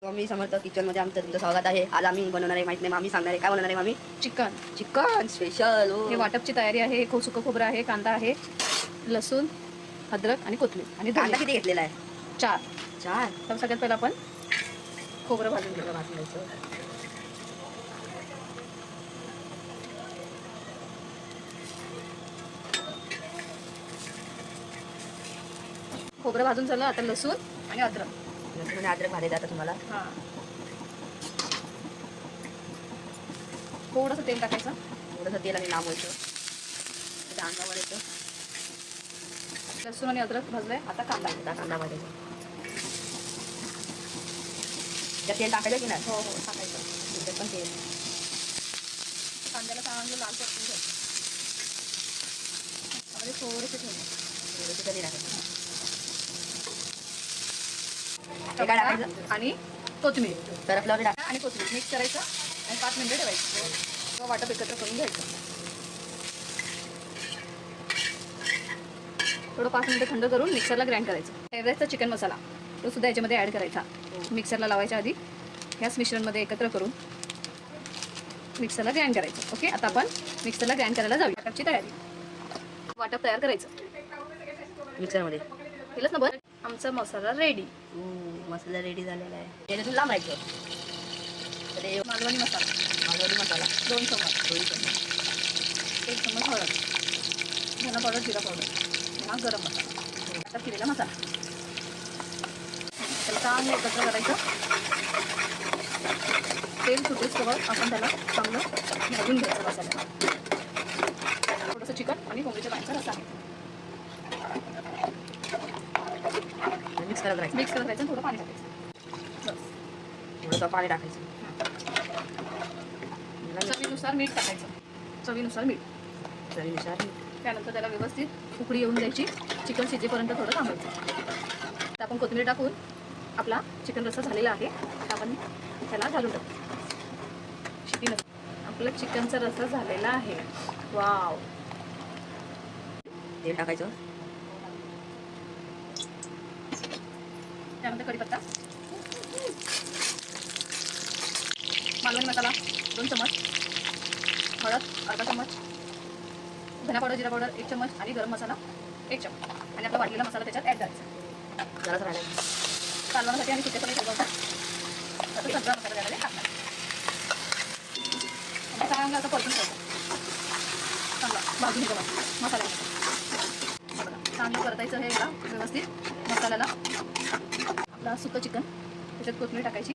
Swami Samarth kitchen मध्ये आमचं तुमचं स्वागत आहे. आज आम्ही बनवणार आहे, माहित नाही मामी सांगणार आहे. काय बनवणार आहे मामी? चिकन. Chicken special. हे वाटपची तयारी आहे. सुकं खोबरं आहे, कांदा आहे, लसूण, अद्रक आणि कोथिंबीर आणि कांदा धने. किती घेतलेला आहे? 4. तर सगळ्यात पहिला आपण खोबरं भाजून घेऊ. भाजून घ्यायचं. खोबरं भाजून झालं. आता लसूण आणि अद्रक. लसूण आणि अद्रक भाजायचं आता तुम्हाला. थोडंसं तेल टाकायचं. थोडंसं तेल आणि लांबवायचं. त्या अंगावर येतं. लसूण आणि अद्रक भाजलंय. आता कांदा. कांदा भाजायचा. त्यात तेल टाकायचं की नाही? हो टाकायचं. त्यात पण तेल. कांद्याला चांगलं लाल परतून घ्यायचं. थोडेसे थोडंसं तेल टाकायचं. काय टाकायचं? आणि कोथिंबीर. तरफल्यावर टाका आणि कोथिंबीर मिक्स करायचं आणि 5 मिनिटं ठेवायचं. किंवा वाटप एकत्र करून घ्यायचं. थोडं 5 मिनिटं थंड करून मिक्सरला ग्राइंड करायचं. एव्हरेस्टचा चिकन मसाला तो सुद्धा याच्यामध्ये ॲड करायचा. मिक्सरला लावायच्या आधी ह्याच मिश्रणमध्ये एकत्र करून मिक्सरला ग्राइंड करायचं. ओके, आता आपण मिक्सरला ग्राइंड करायला जाऊया. वाटपची तयारी. वाटप तयार करायचं मिक्सरमध्ये. केलंच ना बरं. आमचा मसाला रेडी. मसाला रेडी झालेला आहे. त्याच्यातून लांब राहायचं. तर हे मालवणी मसाला. मालवणी मसाला 2 चमच. 2 चमच. 1 चमच हळद, धना पावडर, जिरा पावडर, हा गरम मसाला, आता केलेला मसाला. त्याला चांगलं एकत्र करायचं. तेल सुटेस्तोवर आपण त्याला चांगलं भाजून घ्यायचं मसाल्याला. थोडंसं चिकन आणि कोंबडीच्या पाण्याचा रस्सा मिक्स करत राहायचं. मिक्स करत राहायचं. थोडं पाणी टाकायचं. बस. थोडंसं पाणी टाकायचं. चवीनुसार मीठ टाकायचं. चवीनुसार मीठ. त्यानंतर त्याला व्यवस्थित उकळी येऊन द्यायची. चिकन शिजेपर्यंत थोडं थांबायचं. तर आपण कोथिंबीर टाकून आपला चिकन रस्सा झालेला आहे. आता आपण त्याला घालून टाकू. शिटी आपला चिकनचा रस्सा झालेला आहे. वाव. तेल टाकायचं. त्यानंतर कढीपत्ता, मालवणी मसाला 2 चमच, हळद अर्धा चमच, धना पावडर, जिरा पावडर 1 चमच आणि गरम मसाला 1 चमच आणि आपला वाटलेला मसाला त्याच्यात ॲड करायचा. जरासं राहिलं. कालवण्यासाठी आणि सुक्यासाठी ठेवतात. आता सगळा मसाला त्यामध्ये टाकणार. चांगला आता परतून ठेवतो. चांगला भाजून घ्यावा मसाला. चांगलं परतायचं हे व्यवस्थित मसाल्याला. आपला सुकं चिकन त्याच्यात कोथिंबीर टाकायची.